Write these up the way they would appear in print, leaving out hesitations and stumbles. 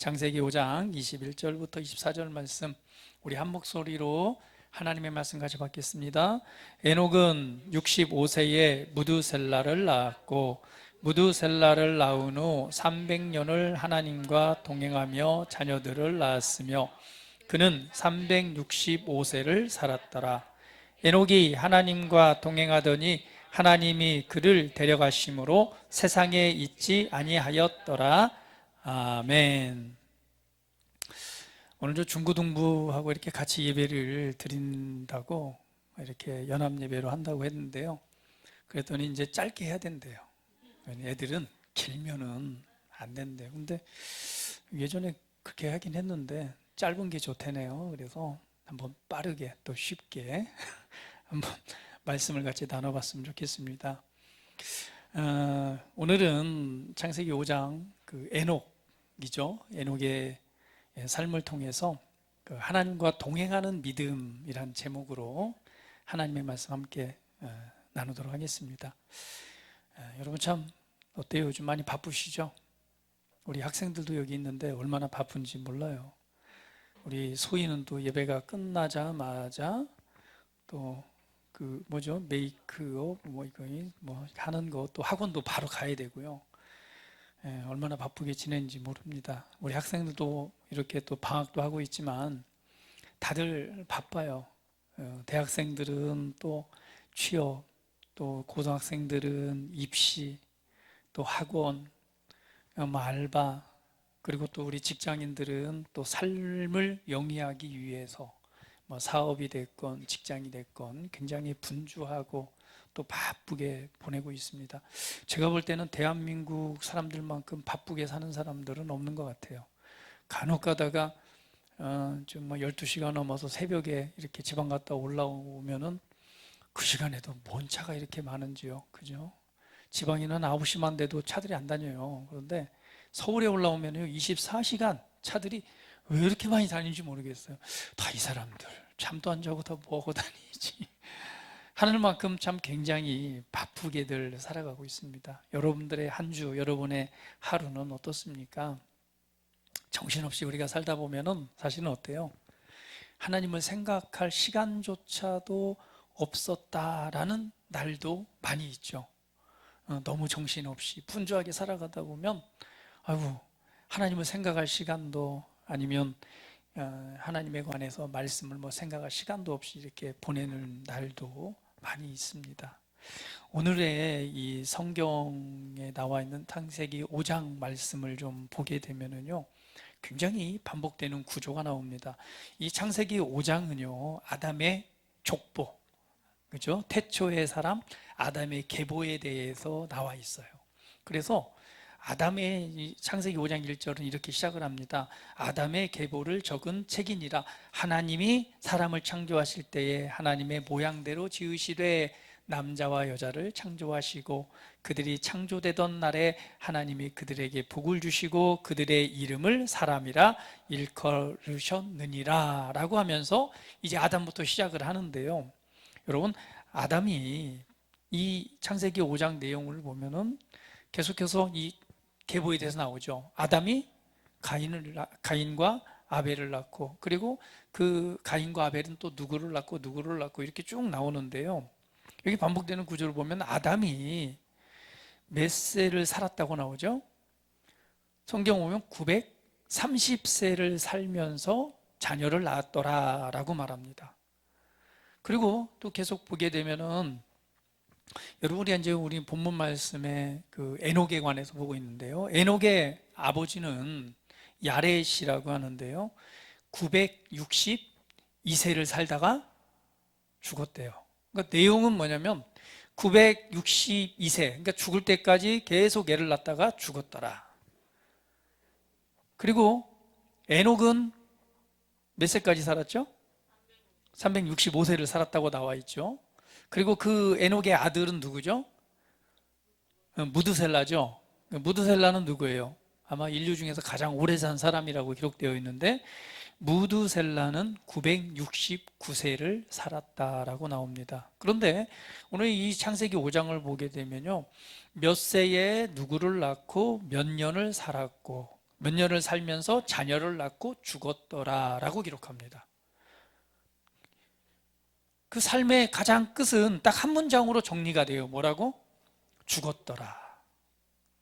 창세기 5장 21절부터 24절 말씀 우리 한 목소리로 하나님의 말씀 같이 받겠습니다. 에녹은 65세에 무두셀라를 낳았고 무두셀라를 낳은 후 300년을 하나님과 동행하며 자녀들을 낳았으며 그는 365세를 살았더라. 에녹이 하나님과 동행하더니 하나님이 그를 데려가심으로 세상에 있지 아니하였더라. 아멘. 오늘 저 중고등부하고 이렇게 같이 예배를 드린다고 이렇게 연합 예배로 한다고 했는데요. 그랬더니 이제 짧게 해야 된대요. 애들은 길면은 안 된대요. 근데 예전에 그렇게 하긴 했는데 짧은 게 좋다네요. 그래서 한번 빠르게 또 쉽게 한번 말씀을 같이 나눠봤으면 좋겠습니다. 오늘은 창세기 5장 그 에녹이죠. 에녹의 삶을 통해서 그 하나님과 동행하는 믿음이란 제목으로 하나님의 말씀 함께 나누도록 하겠습니다. 여러분 참 어때요? 요즘 많이 바쁘시죠? 우리 학생들도 여기 있는데 얼마나 바쁜지 몰라요. 우리 소희는 또 예배가 끝나자마자 또 그 뭐죠? 메이크업 뭐 이거 뭐 하는 거 또 학원도 바로 가야 되고요. 얼마나 바쁘게 지내는지 모릅니다. 우리 학생들도 이렇게 또 방학도 하고 있지만 다들 바빠요. 대학생들은 또 취업, 또 고등학생들은 입시, 또 학원, 뭐 알바, 그리고 또 우리 직장인들은 또 삶을 영위하기 위해서 뭐 사업이 됐건 직장이 됐건 굉장히 분주하고 또 바쁘게 보내고 있습니다. 제가 볼 때는 대한민국 사람들만큼 바쁘게 사는 사람들은 없는 것 같아요. 간혹 가다가 좀 뭐 12시가 넘어서 새벽에 이렇게 지방 갔다 올라오면은 그 시간에도 뭔 차가 이렇게 많은지요. 그죠? 지방에는 9시만 돼도 차들이 안 다녀요. 그런데 서울에 올라오면요 24시간 차들이 왜 이렇게 많이 다니는지 모르겠어요. 다 이 사람들 잠도 안 자고 다 뭐하고 다니지. 하늘만큼 참 굉장히 바쁘게들 살아가고 있습니다. 여러분들의 한 주, 여러분의 하루는 어떻습니까? 정신없이 우리가 살다 보면은 사실은 어때요? 하나님을 생각할 시간조차도 없었다라는 날도 많이 있죠. 너무 정신없이 분주하게 살아가다 보면 아이고 하나님을 생각할 시간도 아니면 하나님에 관해서 말씀을 뭐 생각할 시간도 없이 이렇게 보내는 날도 많이 있습니다. 오늘의 이 성경에 나와 있는 창세기 5장 말씀을 좀 보게 되면은요, 굉장히 반복되는 구조가 나옵니다. 이 창세기 5장은요, 아담의 족보, 그죠? 태초의 사람 아담의 계보에 대해서 나와 있어요. 그래서 아담의 창세기 5장 1절은 이렇게 시작을 합니다. 아담의 계보를 적은 책이니라. 하나님이 사람을 창조하실 때에 하나님의 모양대로 지으시되 남자와 여자를 창조하시고 그들이 창조되던 날에 하나님이 그들에게 복을 주시고 그들의 이름을 사람이라 일컬으셨느니라 라고 하면서 이제 아담부터 시작을 하는데요. 여러분 아담이 이 창세기 5장 내용을 보면은 계속해서 이 계보에 대해서 나오죠. 아담이 가인과 아벨을 낳고 그리고 그 가인과 아벨은 또 누구를 낳고 이렇게 쭉 나오는데요. 여기 반복되는 구조를 보면 아담이 몇 세를 살았다고 나오죠? 성경 보면 930세를 살면서 자녀를 낳았더라 라고 말합니다. 그리고 또 계속 보게 되면은 여러분이 이제 우리 본문 말씀에 그 에녹에 관해서 보고 있는데요. 에녹의 아버지는 야렛이라고 하는데요. 962세를 살다가 죽었대요. 그러니까 내용은 뭐냐면 962세, 그러니까 죽을 때까지 계속 애를 낳다가 죽었더라. 그리고 에녹은 몇 세까지 살았죠? 365세를 살았다고 나와 있죠. 그리고 그 에녹의 아들은 누구죠? 무드셀라죠. 무드셀라는 누구예요? 아마 인류 중에서 가장 오래 산 사람이라고 기록되어 있는데 무드셀라는 969세를 살았다라고 나옵니다. 그런데 오늘 이 창세기 5장을 보게 되면요, 몇 세에 누구를 낳고 몇 년을 살았고 몇 년을 살면서 자녀를 낳고 죽었더라 라고 기록합니다. 그 삶의 가장 끝은 딱 한 문장으로 정리가 돼요. 뭐라고? 죽었더라.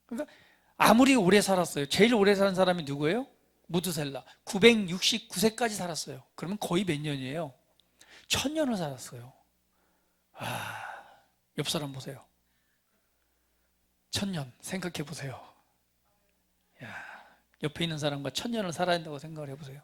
그러니까 아무리 오래 살았어요. 제일 오래 산 사람이 누구예요? 무드셀라. 969세까지 살았어요. 그러면 거의 몇 년이에요? 1000년을 살았어요. 옆 사람 보세요. 1000년 생각해 보세요. 옆에 있는 사람과 1000년을 살아야 된다고 생각을 해보세요.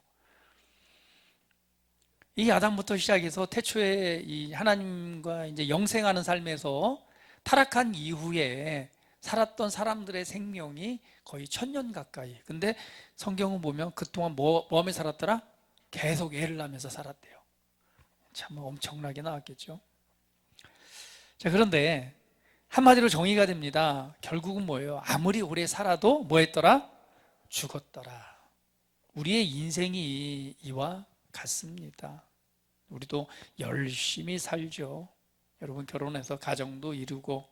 이 아담부터 시작해서 태초에 이 하나님과 이제 영생하는 삶에서 타락한 이후에 살았던 사람들의 생명이 거의 1000년 가까이. 근데 성경은 보면 그동안 뭐 하며 살았더라? 계속 애를 낳으면서 살았대요. 참 엄청나게 나왔겠죠. 자, 그런데 한마디로 정의가 됩니다. 결국은 뭐예요? 아무리 오래 살아도 뭐 했더라? 죽었더라. 우리의 인생이 이와 같습니다. 우리도 열심히 살죠. 여러분 결혼해서 가정도 이루고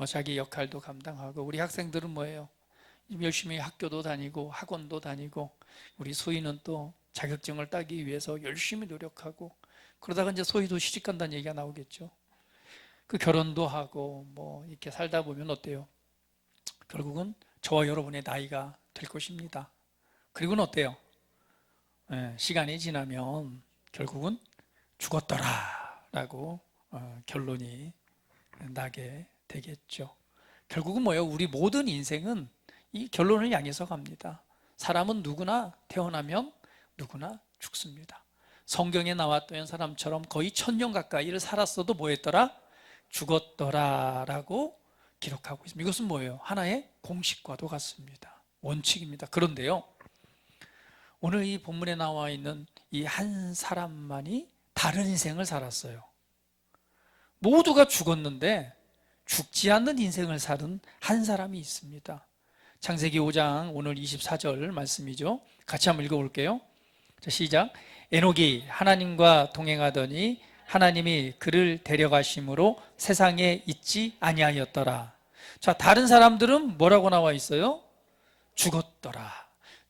자기 역할도 감당하고, 우리 학생들은 뭐예요? 열심히 학교도 다니고 학원도 다니고, 우리 소희는 또 자격증을 따기 위해서 열심히 노력하고, 그러다가 이제 소희도 시집간다는 얘기가 나오겠죠. 그 결혼도 하고 이렇게 살다 보면 어때요? 결국은 저와 여러분의 나이가 될 것입니다. 그리고는 어때요? 시간이 지나면 결국은 죽었더라 라고 결론이 나게 되겠죠. 결국은 뭐예요? 우리 모든 인생은 이 결론을 향해서 갑니다. 사람은 누구나 태어나면 누구나 죽습니다. 성경에 나왔던 사람처럼 거의 1000년 가까이를 살았어도 뭐 했더라? 죽었더라 라고 기록하고 있습니다. 이것은 뭐예요? 하나의 공식과도 같습니다. 원칙입니다. 그런데요, 오늘 이 본문에 나와 있는 이 한 사람만이 다른 인생을 살았어요. 모두가 죽었는데 죽지 않는 인생을 사는 한 사람이 있습니다. 창세기 5장 오늘 24절 말씀이죠. 같이 한번 읽어볼게요. 자, 시작. 에녹이 하나님과 동행하더니 하나님이 그를 데려가심으로 세상에 있지 아니하였더라. 자, 다른 사람들은 뭐라고 나와 있어요? 죽었더라,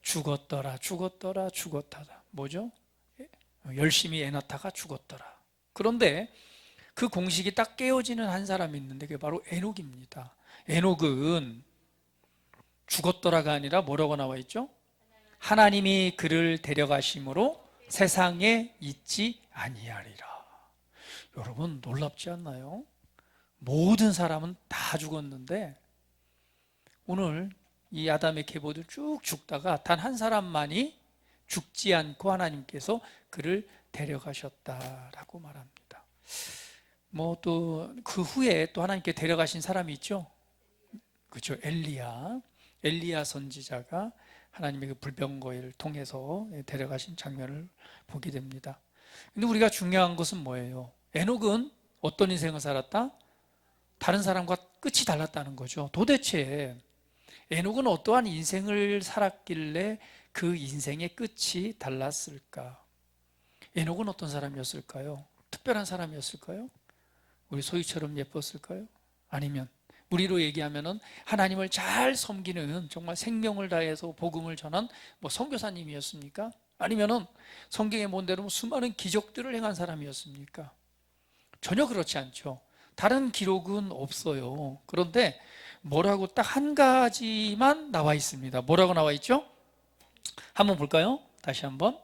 죽었더라, 죽었더라, 죽었더라. 뭐죠? 열심히 애 낳다가 죽었더라. 그런데 그 공식이 딱 깨어지는 한 사람이 있는데 그게 바로 에녹입니다. 에녹은 죽었더라가 아니라 뭐라고 나와 있죠? 하나님이 그를 데려가심으로 세상에 있지 아니하리라. 여러분 놀랍지 않나요? 모든 사람은 다 죽었는데 오늘 이 아담의 계보들 쭉 죽다가 단 한 사람만이 죽지 않고 하나님께서 그를 데려가셨다라고 말합니다. 또 그 후에 또 하나님께 데려가신 사람이 있죠. 그렇죠. 엘리야 선지자가 하나님의 그 불병거를 통해서 데려가신 장면을 보게 됩니다. 근데 우리가 중요한 것은 뭐예요? 에녹은 어떤 인생을 살았다? 다른 사람과 끝이 달랐다는 거죠. 도대체 에녹은 어떠한 인생을 살았길래 그 인생의 끝이 달랐을까? 에녹은 어떤 사람이었을까요? 특별한 사람이었을까요? 우리 소희처럼 예뻤을까요? 아니면 우리로 얘기하면은 하나님을 잘 섬기는 정말 생명을 다해서 복음을 전한 선교사님이었습니까? 아니면은 성경에 본 대로 수많은 기적들을 행한 사람이었습니까? 전혀 그렇지 않죠. 다른 기록은 없어요. 그런데 뭐라고 딱 한 가지만 나와 있습니다. 뭐라고 나와 있죠? 한번 볼까요? 다시 한번.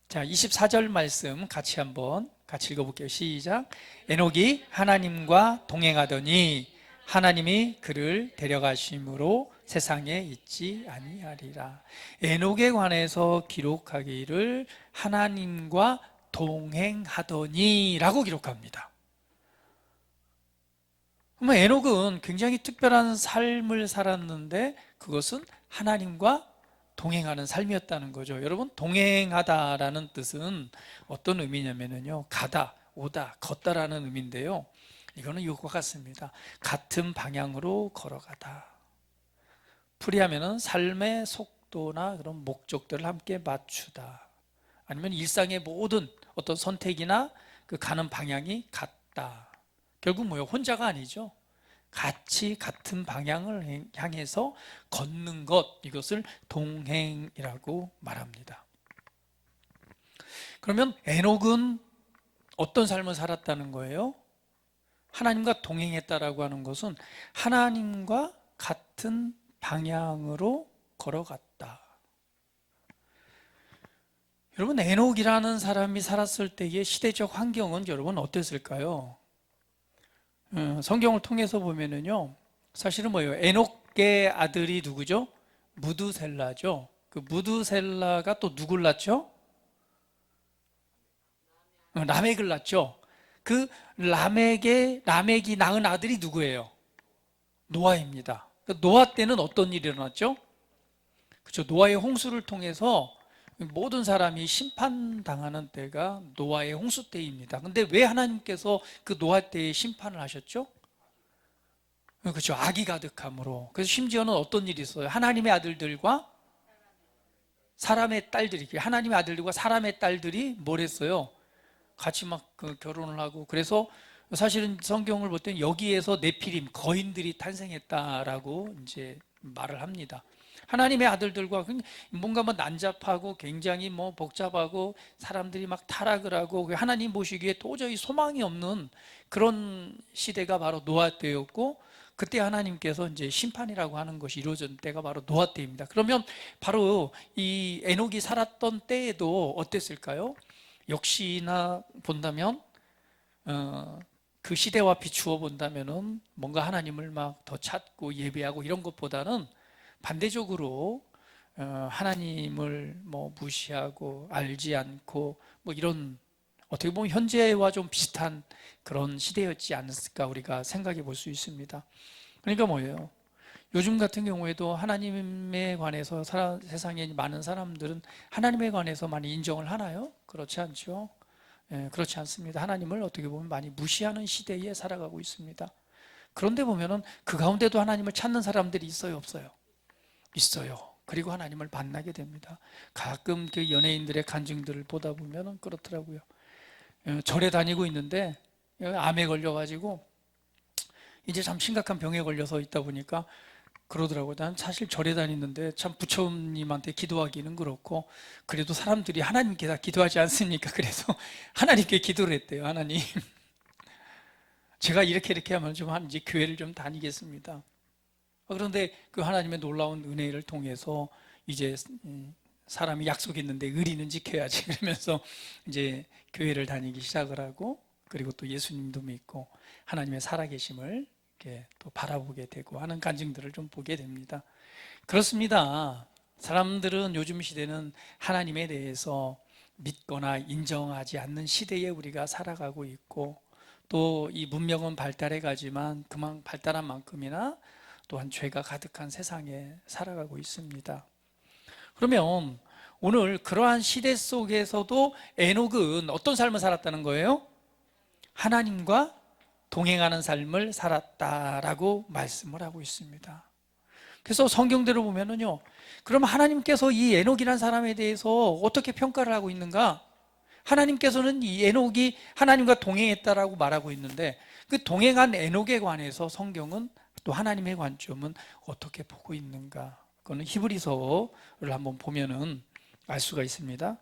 자, 24절 말씀 같이 읽어볼게요. 시작. 에녹이 하나님과 동행하더니 하나님이 그를 데려가심으로 세상에 있지 아니하리라. 에녹에 관해서 기록하기를 하나님과 동행하더니 라고 기록합니다. 그러면 에녹은 굉장히 특별한 삶을 살았는데 그것은 하나님과 동행하는 삶이었다는 거죠. 여러분, 동행하다라는 뜻은 어떤 의미냐면요, 가다, 오다, 걷다라는 의미인데요, 이거는 이것과 같습니다. 같은 방향으로 걸어가다. 풀이하면은 삶의 속도나 그런 목적들을 함께 맞추다. 아니면 일상의 모든 어떤 선택이나 그 가는 방향이 같다. 결국 뭐예요? 혼자가 아니죠. 같이 같은 방향을 향해서 걷는 것, 이것을 동행이라고 말합니다. 그러면 에녹은 어떤 삶을 살았다는 거예요? 하나님과 동행했다라고 하는 것은 하나님과 같은 방향으로 걸어갔다. 여러분, 에녹이라는 사람이 살았을 때의 시대적 환경은 여러분 어땠을까요? 성경을 통해서 보면은요, 사실은 뭐예요? 에녹의 아들이 누구죠? 무두셀라죠. 그 무두셀라가 또 누굴 낳죠? 라멕을 낳죠. 그 라멕이 낳은 아들이 누구예요? 노아입니다. 노아 때는 어떤 일이 일어났죠? 그렇죠. 노아의 홍수를 통해서 모든 사람이 심판당하는 때가 노아의 홍수 때입니다. 근데 왜 하나님께서 그 노아 때에 심판을 하셨죠? 그렇죠. 악이 가득함으로. 그래서 심지어는 어떤 일이 있어요? 하나님의 아들들과 사람의 딸들이, 하나님의 아들들과 사람의 딸들이 뭘 했어요? 같이 막 결혼을 하고, 그래서 사실은 성경을 볼 때는 여기에서 네피림, 거인들이 탄생했다라고 이제 말을 합니다. 하나님의 아들들과 뭔가 뭐 난잡하고 굉장히 뭐 복잡하고 사람들이 막 타락을 하고 하나님 보시기에 도저히 소망이 없는 그런 시대가 바로 노아 때였고, 그때 하나님께서 이제 심판이라고 하는 것이 이루어진 때가 바로 노아 때입니다. 그러면 바로 이 에녹이 살았던 때에도 어땠을까요? 역시나 본다면 그 시대와 비추어 본다면은 뭔가 하나님을 막 더 찾고 예배하고 이런 것보다는 반대적으로 하나님을 뭐 무시하고 알지 않고 뭐 이런, 어떻게 보면 현재와 좀 비슷한 그런 시대였지 않았을까 우리가 생각해 볼 수 있습니다. 그러니까 뭐예요? 요즘 같은 경우에도 하나님에 관해서 세상에 많은 사람들은 하나님에 관해서 많이 인정을 하나요? 그렇지 않죠. 그렇지 않습니다. 하나님을 어떻게 보면 많이 무시하는 시대에 살아가고 있습니다. 그런데 보면은 그 가운데도 하나님을 찾는 사람들이 있어요, 없어요? 있어요. 그리고 하나님을 만나게 됩니다. 가끔 그 연예인들의 간증들을 보다 보면은 그렇더라고요. 절에 다니고 있는데 암에 걸려가지고 이제 참 심각한 병에 걸려서 있다 보니까 그러더라고요. 난 사실 절에 다니는데 참 부처님한테 기도하기는 그렇고, 그래도 사람들이 하나님께 다 기도하지 않습니까? 그래서 하나님께 기도를 했대요. 하나님, 제가 이렇게 하면 좀 이제 교회를 좀 다니겠습니다. 그런데 그 하나님의 놀라운 은혜를 통해서 이제 사람이 약속했는데 의리는 지켜야지 그러면서 이제 교회를 다니기 시작을 하고, 그리고 또 예수님도 믿고 하나님의 살아계심을 이렇게 또 바라보게 되고 하는 간증들을 좀 보게 됩니다. 그렇습니다. 사람들은 요즘 시대는 하나님에 대해서 믿거나 인정하지 않는 시대에 우리가 살아가고 있고, 또 이 문명은 발달해 가지만 그만 발달한 만큼이나 또한 죄가 가득한 세상에 살아가고 있습니다. 그러면 오늘 그러한 시대 속에서도 에녹은 어떤 삶을 살았다는 거예요? 하나님과 동행하는 삶을 살았다라고 말씀을 하고 있습니다. 그래서 성경대로 보면은요, 그럼 하나님께서 이 에녹이라는 사람에 대해서 어떻게 평가를 하고 있는가? 하나님께서는 이 에녹이 하나님과 동행했다라고 말하고 있는데, 그 동행한 에녹에 관해서 성경은 또 하나님의 관점은 어떻게 보고 있는가? 그거는 히브리서를 한번 보면은 알 수가 있습니다.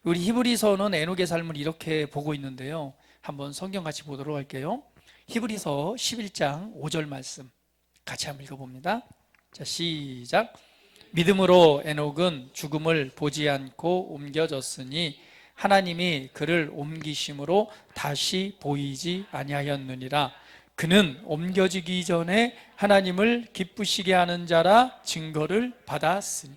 우리 히브리서는 에녹의 삶을 이렇게 보고 있는데요. 한번 성경 같이 보도록 할게요. 히브리서 11장 5절 말씀 같이 한번 읽어봅니다. 자, 시작. 믿음으로 에녹은 죽음을 보지 않고 옮겨졌으니 하나님이 그를 옮기심으로 다시 보이지 아니하였느니라. 그는 옮겨지기 전에 하나님을 기쁘시게 하는 자라 증거를 받았으니.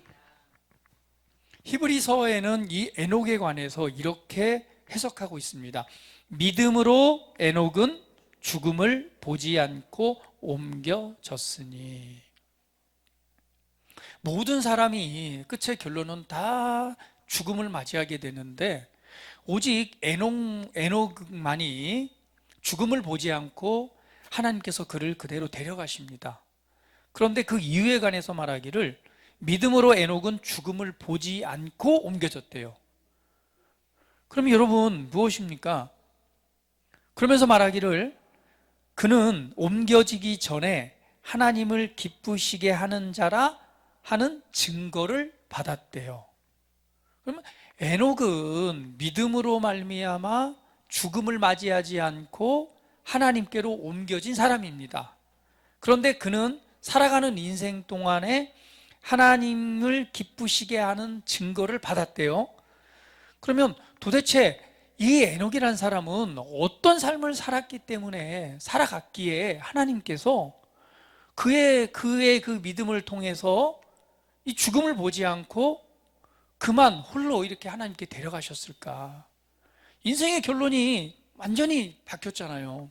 히브리서에는 이 에녹에 관해서 이렇게 해석하고 있습니다. 믿음으로 에녹은 죽음을 보지 않고 옮겨졌으니. 모든 사람이 끝의 결론은 다 죽음을 맞이하게 되는데, 오직 에녹만이 죽음을 보지 않고 하나님께서 그를 그대로 데려가십니다. 그런데 그 이유에 관해서 말하기를 믿음으로 에녹은 죽음을 보지 않고 옮겨졌대요. 그럼 여러분 무엇입니까? 그러면서 말하기를 그는 옮겨지기 전에 하나님을 기쁘시게 하는 자라 하는 증거를 받았대요. 그러면 에녹은 믿음으로 말미암아 죽음을 맞이하지 않고 하나님께로 옮겨진 사람입니다. 그런데 그는 살아가는 인생 동안에 하나님을 기쁘시게 하는 증거를 받았대요. 그러면 도대체 이 에녹이라는 사람은 어떤 삶을 살았기 때문에 살아갔기에 하나님께서 그의 그 믿음을 통해서 이 죽음을 보지 않고 그만 홀로 이렇게 하나님께 데려가셨을까? 인생의 결론이 완전히 바뀌었잖아요.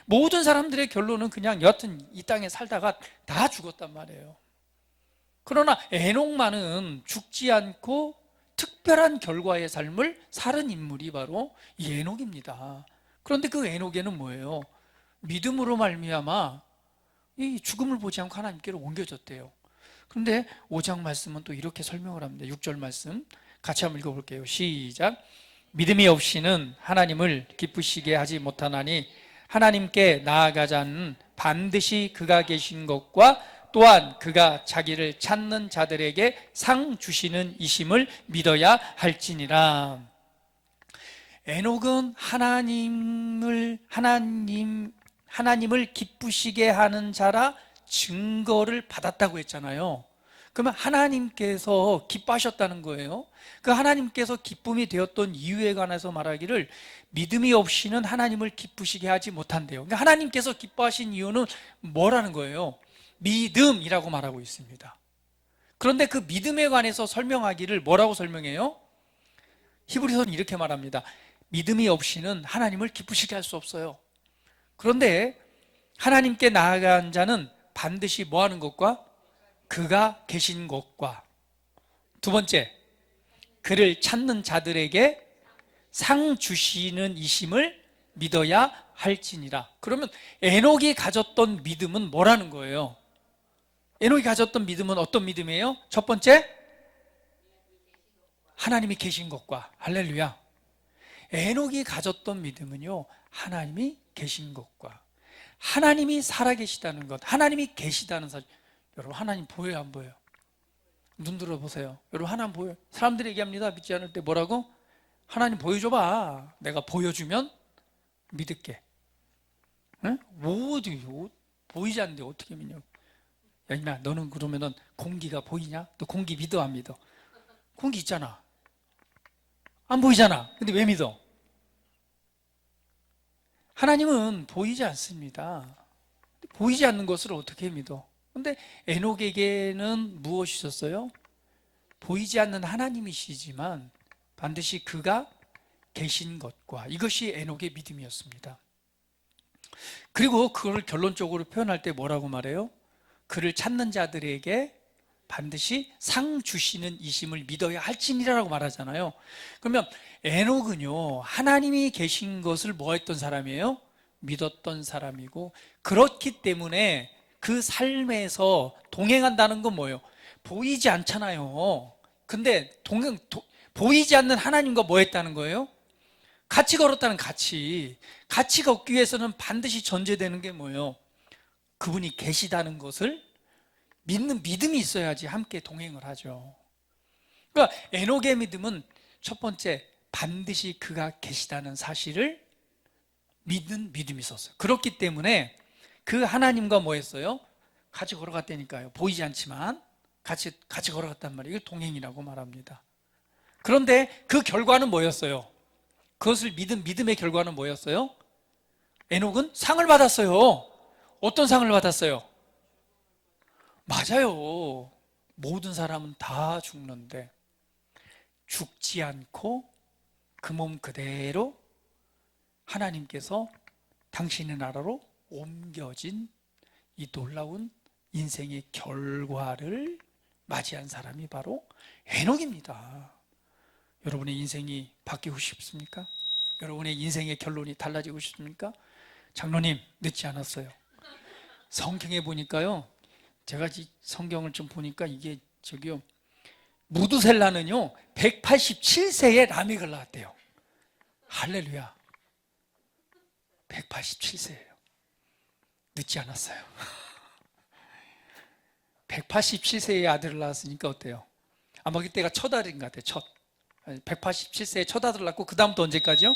모든 사람들의 결론은 그냥 여하튼 이 땅에 살다가 다 죽었단 말이에요. 그러나 에녹만은 죽지 않고 특별한 결과의 삶을 살은 인물이 바로 이 에녹입니다. 그런데 그 에녹에는 뭐예요? 믿음으로 말미암아 이 죽음을 보지 않고 하나님께로 옮겨졌대요. 그런데 5장 말씀은 또 이렇게 설명을 합니다. 6절 말씀 같이 한번 읽어볼게요. 시작. 믿음이 없이는 하나님을 기쁘시게 하지 못하나니 하나님께 나아가자는 반드시 그가 계신 것과 또한 그가 자기를 찾는 자들에게 상 주시는 이심을 믿어야 할지니라. 에녹은 하나님을 기쁘시게 하는 자라 증거를 받았다고 했잖아요. 그러면 하나님께서 기뻐하셨다는 거예요. 그 하나님께서 기쁨이 되었던 이유에 관해서 말하기를 믿음이 없이는 하나님을 기쁘시게 하지 못한대요. 그러니까 하나님께서 기뻐하신 이유는 뭐라는 거예요? 믿음이라고 말하고 있습니다. 그런데 그 믿음에 관해서 설명하기를 뭐라고 설명해요? 히브리서는 이렇게 말합니다. 믿음이 없이는 하나님을 기쁘시게 할 수 없어요. 그런데 하나님께 나아간 자는 반드시 뭐 하는 것과 그가 계신 것과 두 번째 그를 찾는 자들에게 상 주시는 이심을 믿어야 할지니라. 그러면 에녹이 가졌던 믿음은 뭐라는 거예요? 에녹이 가졌던 믿음은 어떤 믿음이에요? 첫 번째 하나님이 계신 것과 할렐루야. 에녹이 가졌던 믿음은요, 하나님이 계신 것과 하나님이 살아계시다는 것, 하나님이 계시다는 사실. 여러분 하나님 보여요 안 보여요? 눈 들어보세요. 여러분 하나님 보여요? 사람들이 얘기합니다. 믿지 않을 때 뭐라고? 하나님 보여줘봐. 내가 보여주면 믿을게. 응? 어디 보이지 않는데 어떻게 믿냐? 야 임마 너는 그러면은 공기가 보이냐? 너 공기 믿어 안 믿어? 공기 있잖아. 안 보이잖아. 근데 왜 믿어? 하나님은 보이지 않습니다. 보이지 않는 것을 어떻게 믿어? 근데 에녹에게는 무엇이 있었어요? 보이지 않는 하나님이시지만 반드시 그가 계신 것과 이것이 에녹의 믿음이었습니다. 그리고 그걸 결론적으로 표현할 때 뭐라고 말해요? 그를 찾는 자들에게 반드시 상 주시는 이심을 믿어야 할지니라라고 말하잖아요. 그러면 에녹은요, 하나님이 계신 것을 뭐 했던 사람이에요? 믿었던 사람이고, 그렇기 때문에 그 삶에서 동행한다는 건 뭐예요? 보이지 않잖아요. 근데 보이지 않는 하나님과 뭐 했다는 거예요? 같이 걸었다는 같이 걷기 위해서는 반드시 전제되는 게 뭐예요? 그분이 계시다는 것을 믿는 믿음이 있어야지 함께 동행을 하죠. 그러니까 에녹의 믿음은 첫 번째 반드시 그가 계시다는 사실을 믿는 믿음이 있었어요. 그렇기 때문에 그 하나님과 뭐 했어요? 같이 걸어갔다니까요. 보이지 않지만 같이 걸어갔단 말이에요. 이걸 동행이라고 말합니다. 그런데 그 결과는 뭐였어요? 그것을 믿은 믿음의 결과는 뭐였어요? 에녹은 상을 받았어요. 어떤 상을 받았어요? 맞아요. 모든 사람은 다 죽는데 죽지 않고 그 몸 그대로 하나님께서 당신의 나라로 옮겨진 이 놀라운 인생의 결과를 맞이한 사람이 바로 에녹입니다. 여러분의 인생이 바뀌고 싶습니까? 여러분의 인생의 결론이 달라지고 싶습니까? 장로님 늦지 않았어요. 성경에 보니까요, 제가 성경을 좀 보니까 이게 무두셀라는요 187세에 라멕을 낳았대요. 할렐루야. 187세예요. 늦지 않았어요. 187세의 아들을 낳았으니까 어때요? 아마 그때가 첫 아들인 것 같아요. 187세에 첫 아들을 낳고 그 다음부터 언제까지요?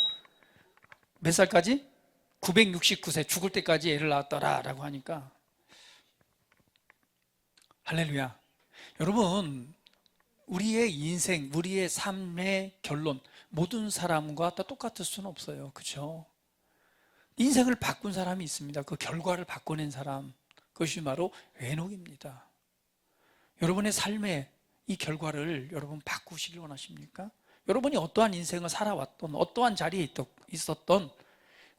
몇 살까지? 969세 죽을 때까지 애를 낳았더라라고 하니까 할렐루야. 여러분, 우리의 인생, 우리의 삶의 결론, 모든 사람과 다 똑같을 수는 없어요. 그렇죠? 인생을 바꾼 사람이 있습니다. 그 결과를 바꿔낸 사람, 그것이 바로 에녹입니다. 여러분의 삶의 이 결과를 여러분 바꾸시길 원하십니까? 여러분이 어떠한 인생을 살아왔던, 어떠한 자리에 있었던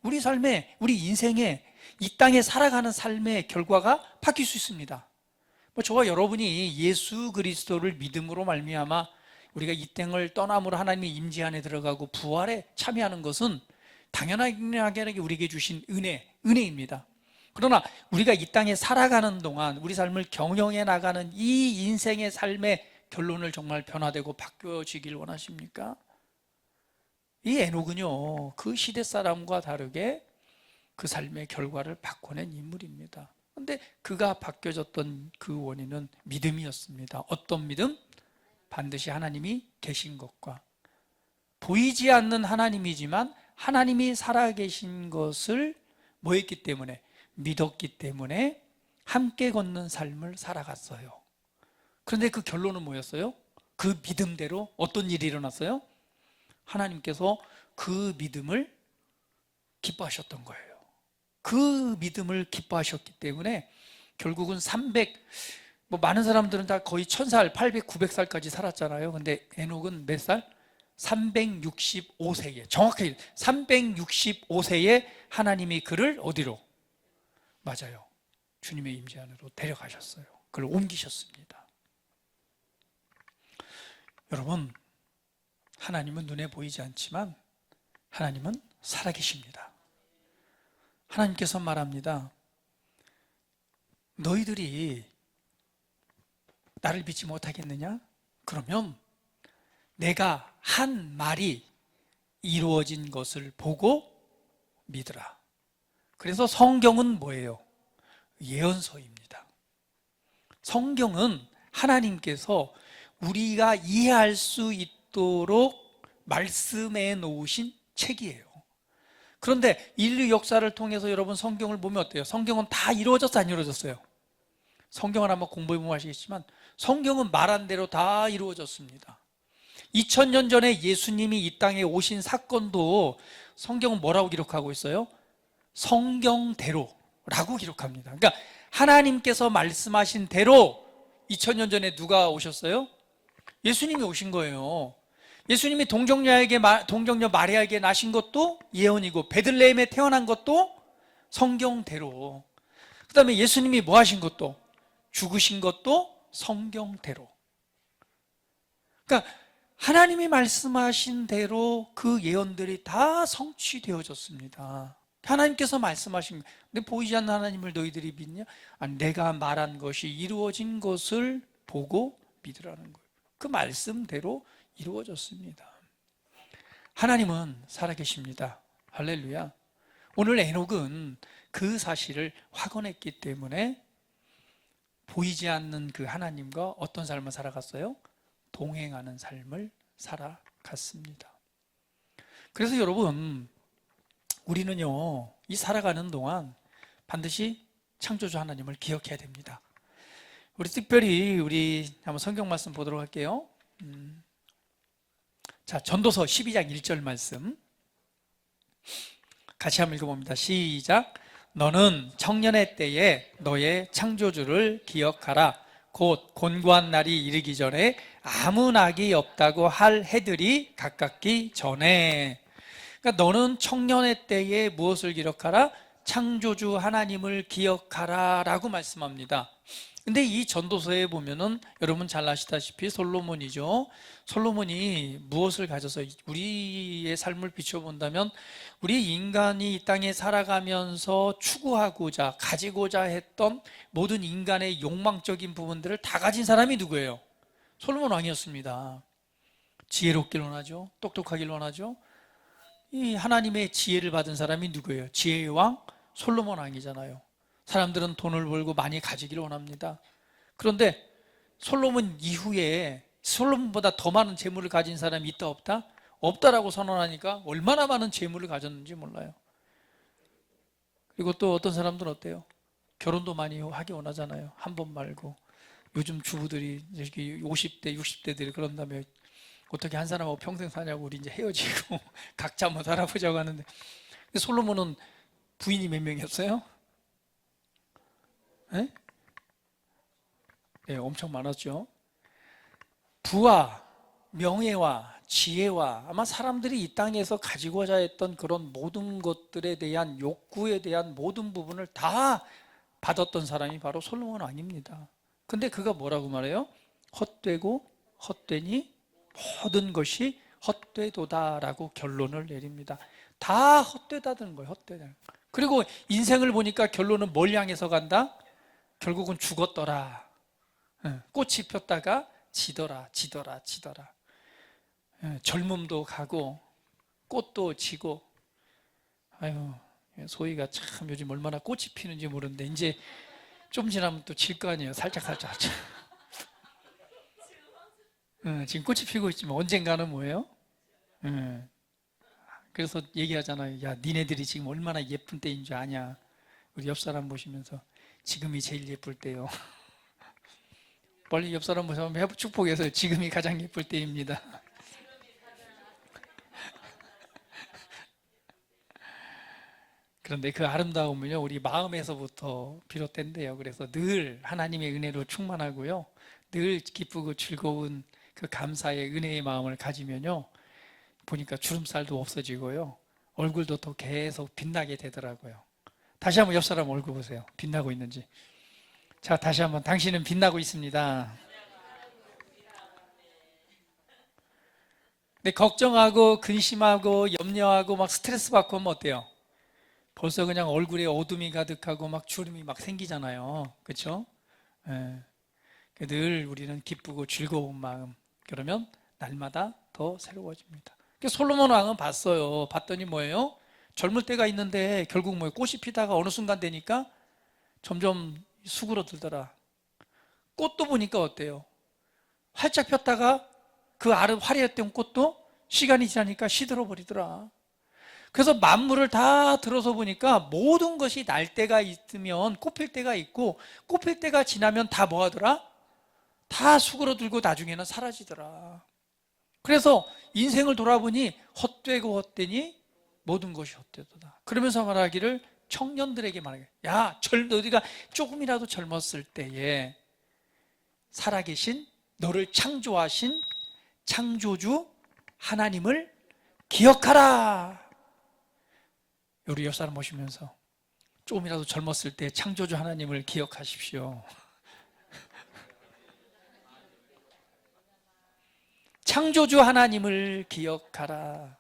우리 삶의, 우리 인생의 이 땅에 살아가는 삶의 결과가 바뀔 수 있습니다. 저와 여러분이 예수 그리스도를 믿음으로 말미암아 우리가 이 땅을 떠남으로 하나님의 임재 안에 들어가고 부활에 참여하는 것은 당연하게 우리에게 주신 은혜입니다. 그러나 우리가 이 땅에 살아가는 동안 우리 삶을 경영해 나가는 이 인생의 삶의 결론을 정말 변화되고 바뀌어지길 원하십니까? 이 에녹은요, 그 시대 사람과 다르게 그 삶의 결과를 바꿔낸 인물입니다. 그런데 그가 바뀌어졌던 그 원인은 믿음이었습니다. 어떤 믿음? 반드시 하나님이 계신 것과 보이지 않는 하나님이지만 하나님이 살아계신 것을 뭐 했기 때문에? 믿었기 때문에 함께 걷는 삶을 살아갔어요. 그런데 그 결론은 뭐였어요? 그 믿음대로 어떤 일이 일어났어요? 하나님께서 그 믿음을 기뻐하셨던 거예요. 그 믿음을 기뻐하셨기 때문에 결국은 많은 사람들은 다 거의 1000살, 800, 900살까지 살았잖아요. 근데 에녹은 몇 살? 365세에, 정확하게 365세에 하나님이 그를 어디로? 맞아요. 주님의 임재 안으로 데려가셨어요. 그를 옮기셨습니다. 여러분, 하나님은 눈에 보이지 않지만 하나님은 살아계십니다. 하나님께서 말합니다. 너희들이 나를 믿지 못하겠느냐? 그러면 내가 한 말이 이루어진 것을 보고 믿으라. 그래서 성경은 뭐예요? 예언서입니다. 성경은 하나님께서 우리가 이해할 수 있도록 말씀해 놓으신 책이에요. 그런데 인류 역사를 통해서 여러분 성경을 보면 어때요? 성경은 다 이루어졌어, 안 이루어졌어요? 성경을 한번 공부해 보면 아시겠지만 성경은 말한 대로 다 이루어졌습니다. 2000년 전에 예수님이 이 땅에 오신 사건도 성경은 뭐라고 기록하고 있어요? 성경대로라고 기록합니다. 그러니까 하나님께서 말씀하신 대로 2000년 전에 누가 오셨어요? 예수님이 오신 거예요. 예수님이 동정녀 마리아에게 나신 것도 예언이고 베들레헴에 태어난 것도 성경대로, 그 다음에 예수님이 뭐 하신 것도, 죽으신 것도 성경대로. 그러니까 하나님이 말씀하신 대로 그 예언들이 다 성취되어졌습니다. 하나님께서 말씀하신, 근데 보이지 않는 하나님을 너희들이 믿냐? 아니, 내가 말한 것이 이루어진 것을 보고 믿으라는 거예요. 그 말씀대로 이루어졌습니다. 하나님은 살아계십니다. 할렐루야. 오늘 에녹은 그 사실을 확언했기 때문에 보이지 않는 그 하나님과 어떤 삶을 살아갔어요? 동행하는 삶을 살아갔습니다. 그래서 여러분, 우리는요, 이 살아가는 동안 반드시 창조주 하나님을 기억해야 됩니다. 우리 특별히 한번 성경 말씀 보도록 할게요. 자, 전도서 12장 1절 말씀 같이 한번 읽어봅니다. 시작. 너는 청년의 때에 너의 창조주를 기억하라. 곧 곤고한 날이 이르기 전에 아무 낙이 없다고 할 해들이 가깝기 전에. 그러니까 너는 청년의 때에 무엇을 기억하라? 창조주 하나님을 기억하라 라고 말씀합니다. 근데 이 전도서에 보면은 여러분 잘 아시다시피 솔로몬이죠. 솔로몬이 무엇을 가져서 우리의 삶을 비춰본다면 우리 인간이 이 땅에 살아가면서 추구하고자 가지고자 했던 모든 인간의 욕망적인 부분들을 다 가진 사람이 누구예요? 솔로몬 왕이었습니다. 지혜롭길 원하죠. 똑똑하길 원하죠. 이 하나님의 지혜를 받은 사람이 누구예요? 지혜의 왕 솔로몬 왕이잖아요. 사람들은 돈을 벌고 많이 가지기를 원합니다. 그런데 솔로몬 이후에 솔로몬보다 더 많은 재물을 가진 사람이 있다 없다? 없다라고 선언하니까 얼마나 많은 재물을 가졌는지 몰라요. 그리고 또 어떤 사람들은 어때요? 결혼도 많이 하기 원하잖아요. 한 번 말고. 요즘 주부들이 이렇게 50대, 60대들이 그런 다음에 어떻게 한 사람하고 평생 사냐고 우리 이제 헤어지고 각자 한번 살아보자고 하는데, 솔로몬은 부인이 몇 명이었어요? 네? 네, 엄청 많았죠. 부와 명예와 지혜와 아마 사람들이 이 땅에서 가지고자 했던 그런 모든 것들에 대한 욕구에 대한 모든 부분을 다 받았던 사람이 바로 솔로몬 아닙니다. 근데 그가 뭐라고 말해요? 헛되고 헛되니 모든 것이 헛되도다라고 결론을 내립니다. 다 헛되다는 거예요. 헛되다. 그리고 인생을 보니까 결론은 뭘 향해서 간다? 결국은 죽었더라. 꽃이 폈다가 지더라. 젊음도 가고 꽃도 지고. 아유, 소희가 참 요즘 얼마나 꽃이 피는지 모르는데 이제 좀 지나면 또 질 거 아니에요. 살짝. 지금 꽃이 피고 있지만 언젠가는 뭐예요? 그래서 얘기하잖아요. 야, 니네들이 지금 얼마나 예쁜 때인 줄 아냐. 우리 옆 사람 보시면서 지금이 제일 예쁠 때요. 빨리 옆 사람 보시면 축복해서 지금이 가장 예쁠 때입니다. 그런데 그 아름다움은요, 우리 마음에서부터 비롯된대요. 그래서 늘 하나님의 은혜로 충만하고요, 늘 기쁘고 즐거운 그 감사의 은혜의 마음을 가지면요, 보니까 주름살도 없어지고요, 얼굴도 더 계속 빛나게 되더라고요. 다시 한번 옆 사람 얼굴 보세요. 빛나고 있는지. 자, 다시 한번 당신은 빛나고 있습니다. 근데 걱정하고 근심하고 염려하고 막 스트레스 받고 하면 어때요? 벌써 그냥 얼굴에 어둠이 가득하고 막 주름이 막 생기잖아요. 그렇죠? 늘 우리는 기쁘고 즐거운 마음, 그러면 날마다 더 새로워집니다. 솔로몬 왕은 봤어요. 봤더니 뭐예요? 젊을 때가 있는데 결국 뭐예요? 꽃이 피다가 어느 순간 되니까 점점 수그러들더라. 꽃도 보니까 어때요? 활짝 폈다가 그 화려했던 꽃도 시간이 지나니까 시들어 버리더라. 그래서 만물을 다 들어서 보니까 모든 것이 날 때가 있으면 꽃필 때가 있고, 꽃필 때가 지나면 다 뭐 하더라? 다 수그러들고 나중에는 사라지더라. 그래서 인생을 돌아보니 헛되고 헛되니 모든 것이 헛되도다. 그러면서 말하기를, 청년들에게 말하기를, 야, 너희가 조금이라도 젊었을 때에 살아계신 너를 창조하신 창조주 하나님을 기억하라. 우리 옆 사람 보시면서 조금이라도 젊었을 때 창조주 하나님을 기억하십시오. 창조주 하나님을 기억하라.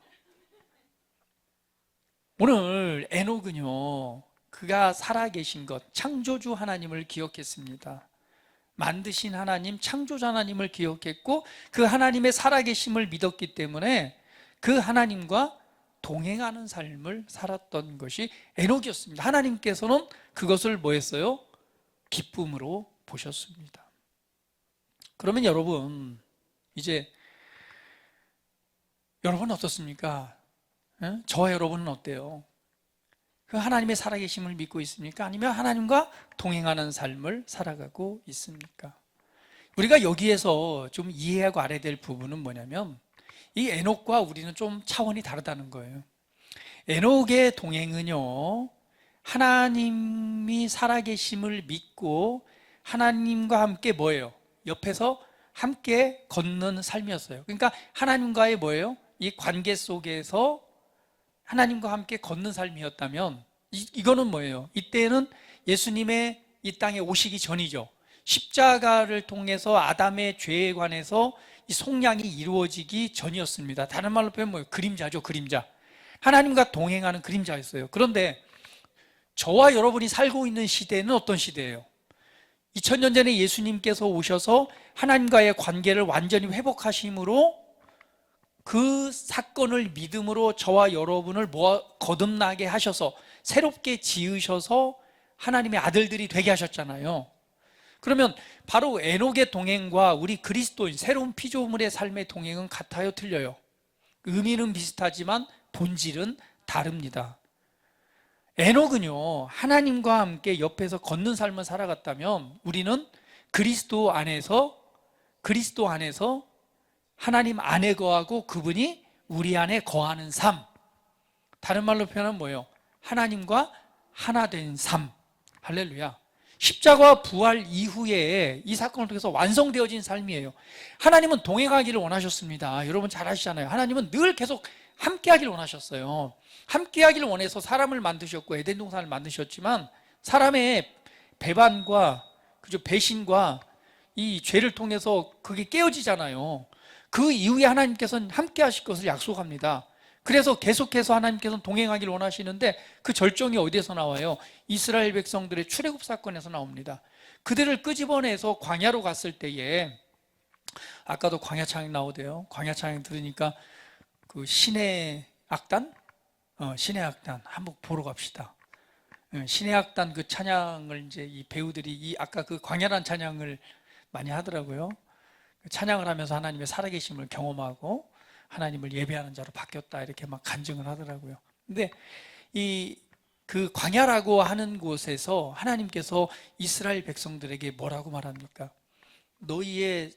오늘 에녹은요, 그가 살아계신 것, 창조주 하나님을 기억했습니다. 만드신 하나님, 창조주 하나님을 기억했고, 그 하나님의 살아계심을 믿었기 때문에 그 하나님과 동행하는 삶을 살았던 것이 에녹이었습니다. 하나님께서는 그것을 뭐 했어요? 기쁨으로 보셨습니다. 그러면 여러분, 이제 여러분은 어떻습니까? 저와 여러분은 어때요? 그 하나님의 살아계심을 믿고 있습니까? 아니면 하나님과 동행하는 삶을 살아가고 있습니까? 우리가 여기에서 좀 이해하고 알아야 될 부분은 뭐냐면, 이 에녹과 우리는 좀 차원이 다르다는 거예요. 에녹의 동행은요, 하나님이 살아계심을 믿고 하나님과 함께 뭐예요? 옆에서 함께 걷는 삶이었어요. 그러니까 하나님과의 뭐예요? 이 관계 속에서 하나님과 함께 걷는 삶이었다면, 이거는 뭐예요? 이때는 예수님의 이 땅에 오시기 전이죠. 십자가를 통해서 아담의 죄에 관해서 이 속량이 이루어지기 전이었습니다. 다른 말로 표현하면 뭐예요? 그림자죠, 그림자. 하나님과 동행하는 그림자였어요. 그런데 저와 여러분이 살고 있는 시대는 어떤 시대예요? 2000년 전에 예수님께서 오셔서 하나님과의 관계를 완전히 회복하심으로 그 사건을 믿음으로 저와 여러분을 거듭나게 하셔서 새롭게 지으셔서 하나님의 아들들이 되게 하셨잖아요. 그러면 바로 에녹의 동행과 우리 그리스도인 새로운 피조물의 삶의 동행은 같아요, 틀려요? 의미는 비슷하지만 본질은 다릅니다. 에녹은요, 하나님과 함께 옆에서 걷는 삶을 살아갔다면 우리는 그리스도 안에서 하나님 안에 거하고 그분이 우리 안에 거하는 삶. 다른 말로 표현하면 뭐예요? 하나님과 하나 된 삶. 할렐루야. 십자가 부활 이후에 이 사건을 통해서 완성되어진 삶이에요. 하나님은 동행하기를 원하셨습니다. 여러분 잘 아시잖아요. 하나님은 늘 계속 함께하기를 원하셨어요. 함께하기를 원해서 사람을 만드셨고 에덴 동산을 만드셨지만 사람의 배반과 배신과 이 죄를 통해서 그게 깨어지잖아요. 그 이후에 하나님께서는 함께하실 것을 약속합니다. 그래서 계속해서 하나님께서는 동행하기를 원하시는데 그 절정이 어디에서 나와요? 이스라엘 백성들의 출애굽 사건에서 나옵니다. 그들을 끄집어내서 광야로 갔을 때에, 아까도 광야 찬양 나오대요. 광야 찬양 들으니까 그 신의 악단? 신의 악단 한번 보러 갑시다. 신의 악단 그 찬양을 이제 이 배우들이 아까 그 광야란 찬양을 많이 하더라고요. 찬양을 하면서 하나님의 살아계심을 경험하고 하나님을 예배하는 자로 바뀌었다 이렇게 막 간증을 하더라고요. 근데 그 광야라고 하는 곳에서 하나님께서 이스라엘 백성들에게 뭐라고 말합니까? 너희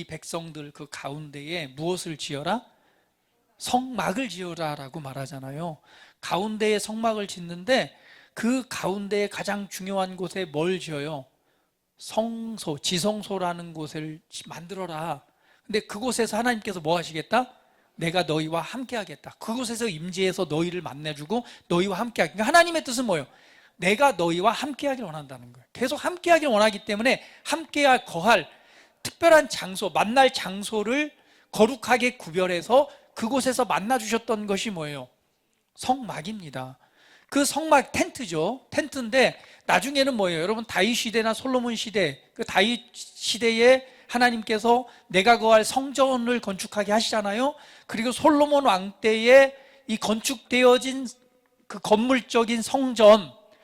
백성들 그 가운데에 무엇을 지어라? 성막을 지어라 라고 말하잖아요. 가운데에 성막을 짓는데 그 가운데에 가장 중요한 곳에 뭘 지어요? 성소, 지성소라는 곳을 만들어라. 근데 그곳에서 하나님께서 뭐 하시겠다? 내가 너희와 함께 하겠다. 그곳에서 임재해서 너희를 만나주고 너희와 함께 하겠다. 그러니까 하나님의 뜻은 뭐예요? 내가 너희와 함께 하길 원한다는 거예요. 계속 함께 하길 원하기 때문에 함께 거할 특별한 장소, 만날 장소를 거룩하게 구별해서 그곳에서 만나주셨던 것이 뭐예요? 성막입니다. 그 성막 텐트죠. 텐트인데 나중에는 뭐예요? 여러분 다윗 시대나 솔로몬 시대, 그 다윗 시대에 하나님께서 내가 거할 성전을 건축하게 하시잖아요. 그리고 솔로몬 왕 때에 이 건축되어진 그 건물적인